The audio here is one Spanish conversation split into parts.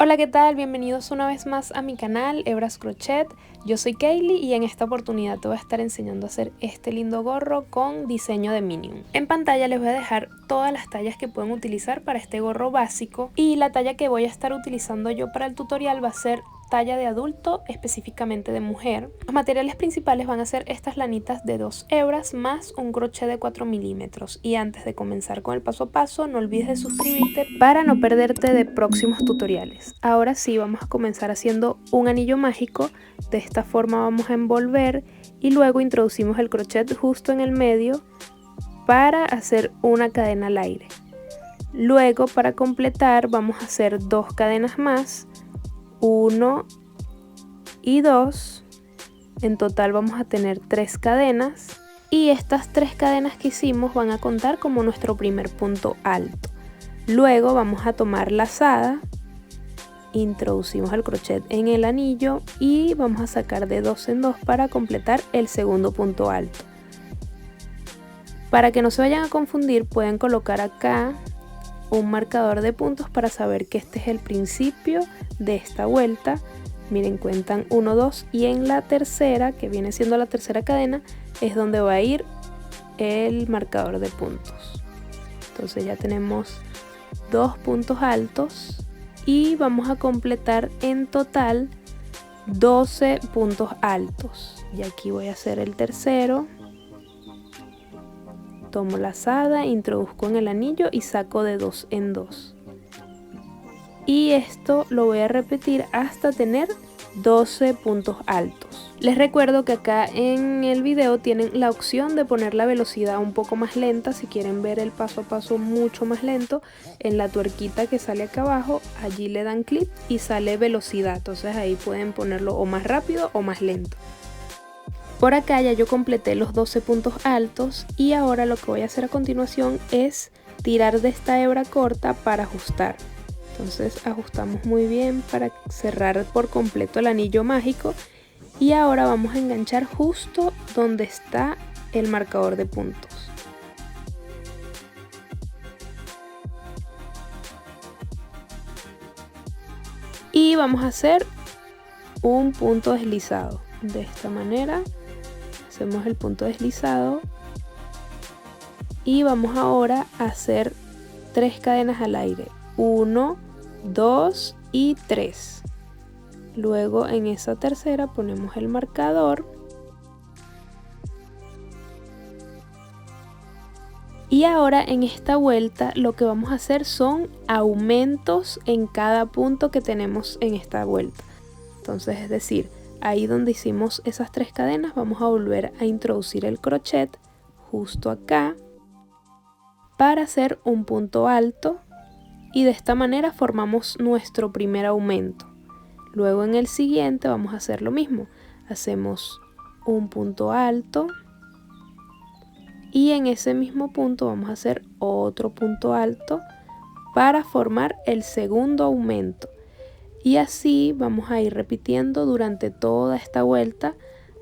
Hola, ¿qué tal? Bienvenidos una vez más a mi canal Hebras Crochet. Yo soy Kaylee y en esta oportunidad te voy a estar enseñando a hacer este lindo gorro con diseño de Minion. En pantalla les voy a dejar todas las tallas que pueden utilizar para este gorro básico y la talla que voy a estar utilizando yo para el tutorial va a ser talla de adulto, específicamente de mujer. Los materiales principales van a ser estas lanitas de 2 hebras más un crochet de 4 milímetros. Y antes de comenzar con el paso a paso, no olvides de suscribirte para no perderte de próximos tutoriales. Ahora sí, vamos a comenzar haciendo un anillo mágico. De esta forma vamos a envolver y luego introducimos el crochet justo en el medio para hacer una cadena al aire. Luego, para completar, vamos a hacer 2 cadenas más. 1 y 2, en total vamos a tener 3 cadenas y estas 3 cadenas que hicimos van a contar como nuestro primer punto alto. Luego vamos a tomar lazada, introducimos el crochet en el anillo y vamos a sacar de 2 en 2 para completar el segundo punto alto. Para que no se vayan a confundir, pueden colocar acá un marcador de puntos para saber que este es el principio de esta vuelta. Miren, cuentan 1, 2 y en la tercera, que viene siendo la tercera cadena, es donde va a ir el marcador de puntos. Entonces ya tenemos 2 puntos altos y vamos a completar en total 12 puntos altos. Y aquí voy a hacer el tercero. Tomo lazada, introduzco en el anillo y saco de 2 en 2. Y esto lo voy a repetir hasta tener 12 puntos altos. Les recuerdo que acá en el video tienen la opción de poner la velocidad un poco más lenta si quieren ver el paso a paso mucho más lento. En la tuerquita que sale acá abajo, allí le dan clic y sale velocidad. Entonces ahí pueden ponerlo o más rápido o más lento. Por acá ya yo completé los 12 puntos altos y ahora lo que voy a hacer a continuación es tirar de esta hebra corta para ajustar. Entonces ajustamos muy bien para cerrar por completo el anillo mágico y ahora vamos a enganchar justo donde está el marcador de puntos. Y vamos a hacer un punto deslizado de esta manera. Hacemos el punto deslizado y vamos ahora a hacer 3 cadenas al aire. 1, 2 y 3. Luego en esa tercera ponemos el marcador. Y ahora en esta vuelta lo que vamos a hacer son aumentos en cada punto que tenemos en esta vuelta. Entonces, es decir, ahí donde hicimos esas 3 cadenas vamos a volver a introducir el crochet justo acá para hacer un punto alto y de esta manera formamos nuestro primer aumento. Luego en el siguiente vamos a hacer lo mismo, hacemos un punto alto y en ese mismo punto vamos a hacer otro punto alto para formar el segundo aumento. Y así vamos a ir repitiendo durante toda esta vuelta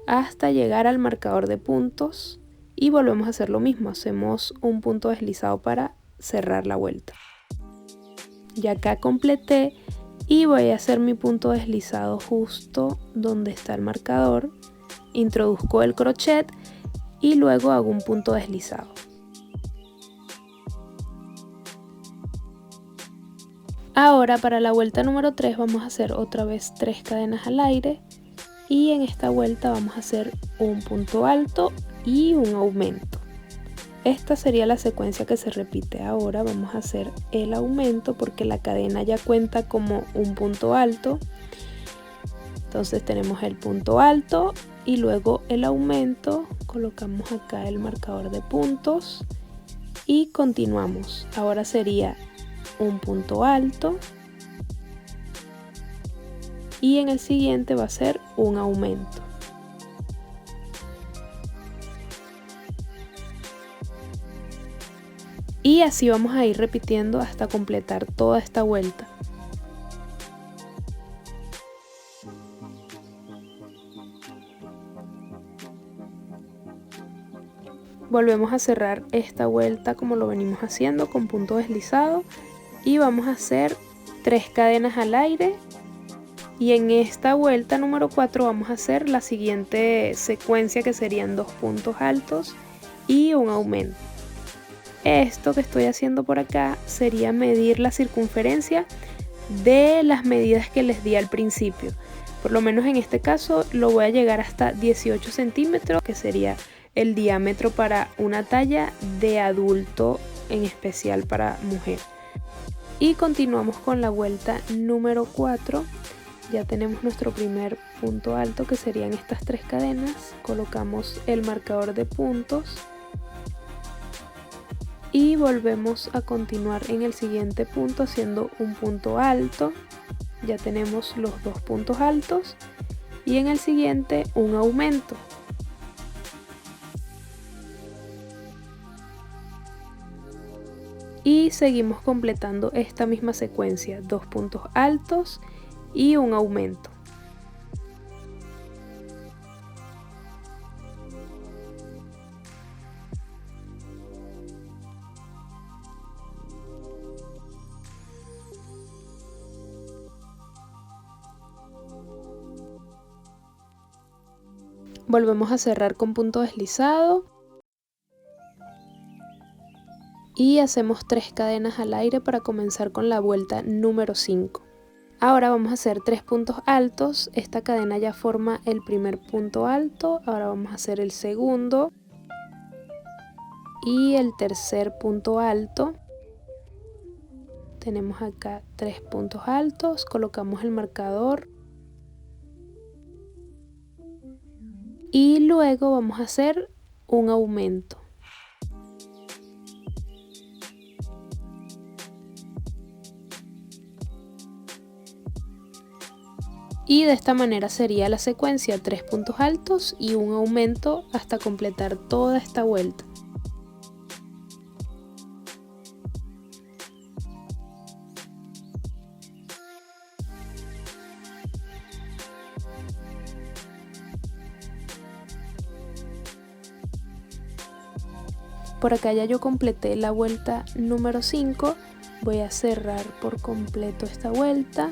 hasta llegar al marcador de puntos y volvemos a hacer lo mismo, hacemos un punto deslizado para cerrar la vuelta. Ya acá completé y voy a hacer mi punto deslizado justo donde está el marcador, introduzco el crochet y luego hago un punto deslizado. Ahora para la vuelta número 3 vamos a hacer otra vez 3 cadenas al aire y en esta vuelta vamos a hacer un punto alto y un aumento. Esta sería la secuencia que se repite. Ahora vamos a hacer el aumento porque la cadena ya cuenta como un punto alto. Entonces tenemos el punto alto y luego el aumento. Colocamos acá el marcador de puntos y continuamos. Ahora sería un punto alto y en el siguiente va a ser un aumento. Y así vamos a ir repitiendo hasta completar toda esta vuelta. Volvemos a cerrar esta vuelta como lo venimos haciendo con punto deslizado y vamos a hacer 3 cadenas al aire. Y en esta vuelta número 4 vamos a hacer la siguiente secuencia, que serían 2 puntos altos y un aumento. Esto que estoy haciendo por acá sería medir la circunferencia de las medidas que les di al principio. Por lo menos en este caso lo voy a llegar hasta 18 centímetros, que sería el diámetro para una talla de adulto, en especial para mujer. Y continuamos con la vuelta número 4. Ya tenemos nuestro primer punto alto, que serían estas 3 cadenas. Colocamos el marcador de puntos y volvemos a continuar en el siguiente punto haciendo un punto alto. Ya tenemos los 2 puntos altos y en el siguiente un aumento. Y seguimos completando esta misma secuencia, 2 puntos altos y un aumento. Volvemos a cerrar con punto deslizado y hacemos 3 cadenas al aire para comenzar con la vuelta número 5. Ahora vamos a hacer 3 puntos altos. Esta cadena ya forma el primer punto alto. Ahora vamos a hacer el segundo y el tercer punto alto. Tenemos acá 3 puntos altos, colocamos el marcador y luego vamos a hacer un aumento. Y de esta manera sería la secuencia, 3 puntos altos y un aumento hasta completar toda esta vuelta. Por acá ya yo completé la vuelta número 5. Voy a cerrar por completo esta vuelta.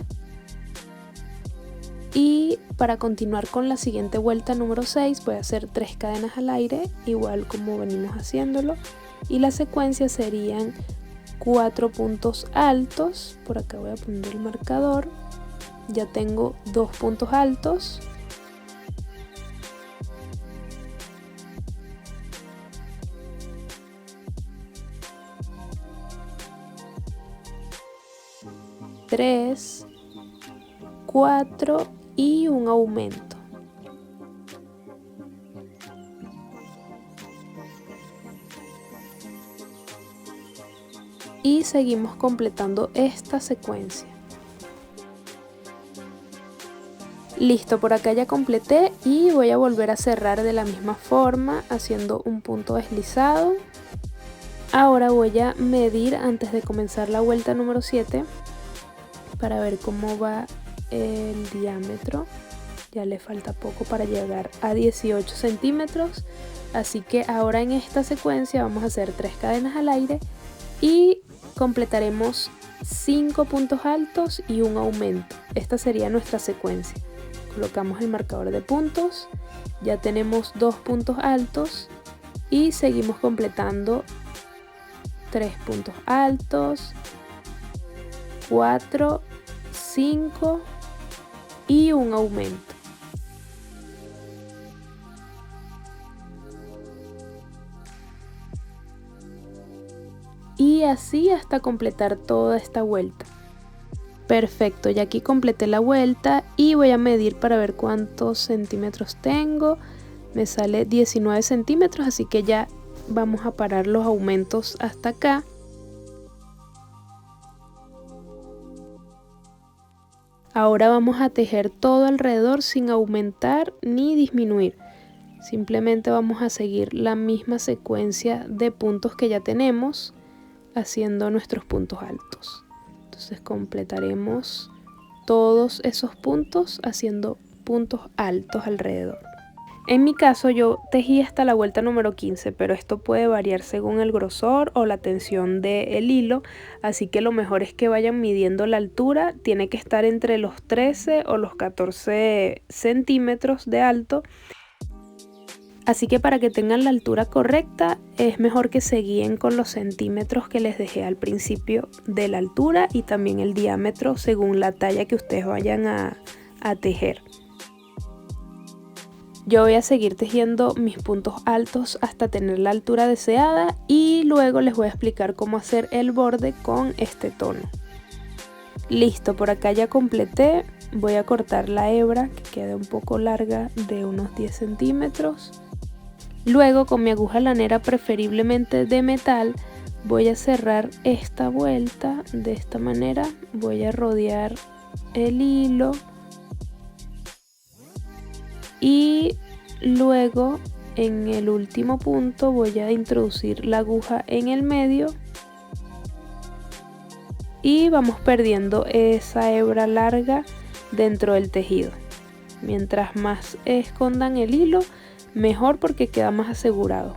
Y para continuar con la siguiente vuelta número 6 voy a hacer 3 cadenas al aire, igual como venimos haciéndolo. Y la secuencia serían 4 puntos altos. Por acá voy a poner el marcador. Ya tengo 2 puntos altos. Tres, 4 y un aumento. Y seguimos completando esta secuencia. Listo, por acá ya completé y voy a volver a cerrar de la misma forma haciendo un punto deslizado. Ahora voy a medir antes de comenzar la vuelta número 7 para ver cómo va el diámetro. Ya le falta poco para llegar a 18 centímetros, así que ahora en esta secuencia vamos a hacer 3 cadenas al aire y completaremos 5 puntos altos y un aumento. Esta sería nuestra secuencia. Colocamos el marcador de puntos, ya tenemos 2 puntos altos y seguimos completando 3 puntos altos, 4, 5 y un aumento. Y así hasta completar toda esta vuelta. Perfecto, ya aquí completé la vuelta y voy a medir para ver cuántos centímetros tengo. Me sale 19 centímetros, así que ya vamos a parar los aumentos hasta acá. Ahora vamos a tejer todo alrededor sin aumentar ni disminuir. Simplemente vamos a seguir la misma secuencia de puntos que ya tenemos, haciendo nuestros puntos altos. Entonces completaremos todos esos puntos haciendo puntos altos alrededor. En mi caso yo tejí hasta la vuelta número 15, pero esto puede variar según el grosor o la tensión del hilo, así que lo mejor es que vayan midiendo la altura. Tiene que estar entre los 13 o los 14 centímetros de alto. Así que para que tengan la altura correcta es mejor que se guíen con los centímetros que les dejé al principio de la altura y también el diámetro según la talla que ustedes vayan a tejer. Yo voy a seguir tejiendo mis puntos altos hasta tener la altura deseada y luego les voy a explicar cómo hacer el borde con este tono. Listo, por acá ya completé. Voy a cortar la hebra que queda un poco larga de unos 10 centímetros. Luego con mi aguja lanera preferiblemente de metal voy a cerrar esta vuelta de esta manera. Voy a rodear el hilo y luego en el último punto voy a introducir la aguja en el medio y vamos perdiendo esa hebra larga dentro del tejido. Mientras más escondan el hilo, mejor porque queda más asegurado.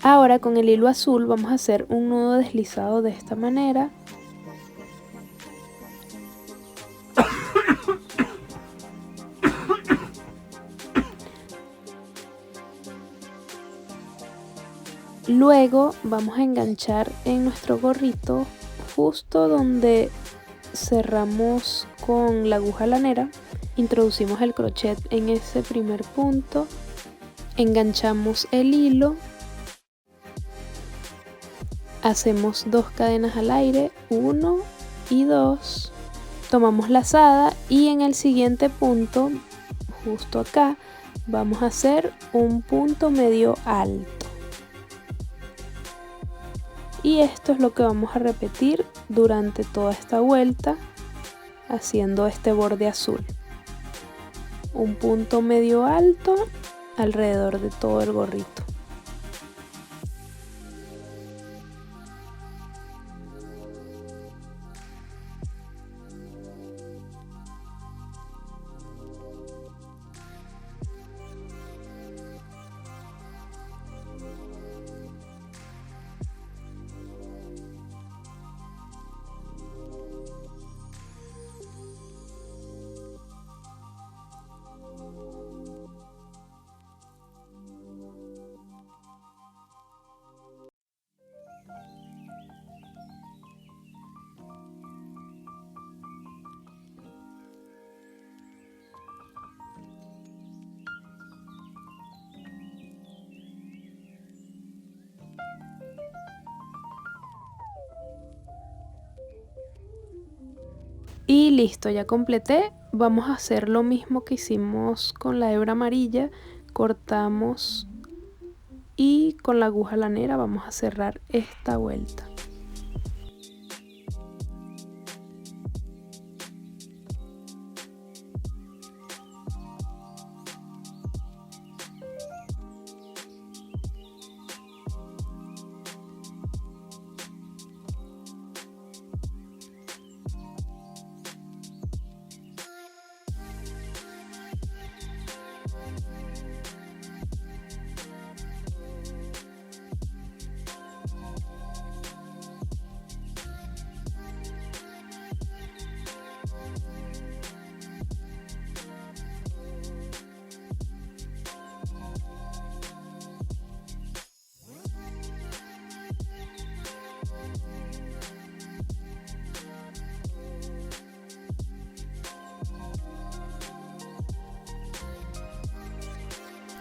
Ahora con el hilo azul vamos a hacer un nudo deslizado de esta manera. Luego vamos a enganchar en nuestro gorrito justo donde cerramos con la aguja lanera. Introducimos el crochet en ese primer punto, enganchamos el hilo, hacemos 2 cadenas al aire, 1 y 2, tomamos lazada y en el siguiente punto, justo acá, vamos a hacer un punto medio alto. Y esto es lo que vamos a repetir durante toda esta vuelta, haciendo este borde azul. Un punto medio alto alrededor de todo el gorrito. Y listo, ya completé. Vamos a hacer lo mismo que hicimos con la hebra amarilla. Cortamos y con la aguja lanera vamos a cerrar esta vuelta.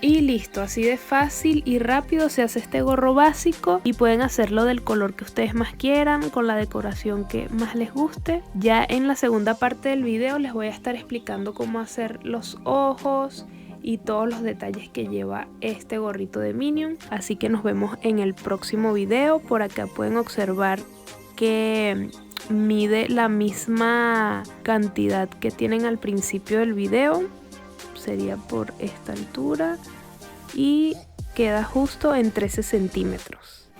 Y listo, así de fácil y rápido se hace este gorro básico y pueden hacerlo del color que ustedes más quieran, con la decoración que más les guste. Ya en la segunda parte del video les voy a estar explicando cómo hacer los ojos y todos los detalles que lleva este gorrito de Minion. Así que nos vemos en el próximo video. Por acá pueden observar que mide la misma cantidad que tienen al principio del video. Sería por esta altura y queda justo en 13 centímetros.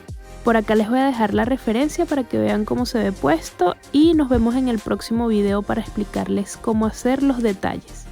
Por acá les voy a dejar la referencia para que vean cómo se ve puesto y nos vemos en el próximo video para explicarles cómo hacer los detalles.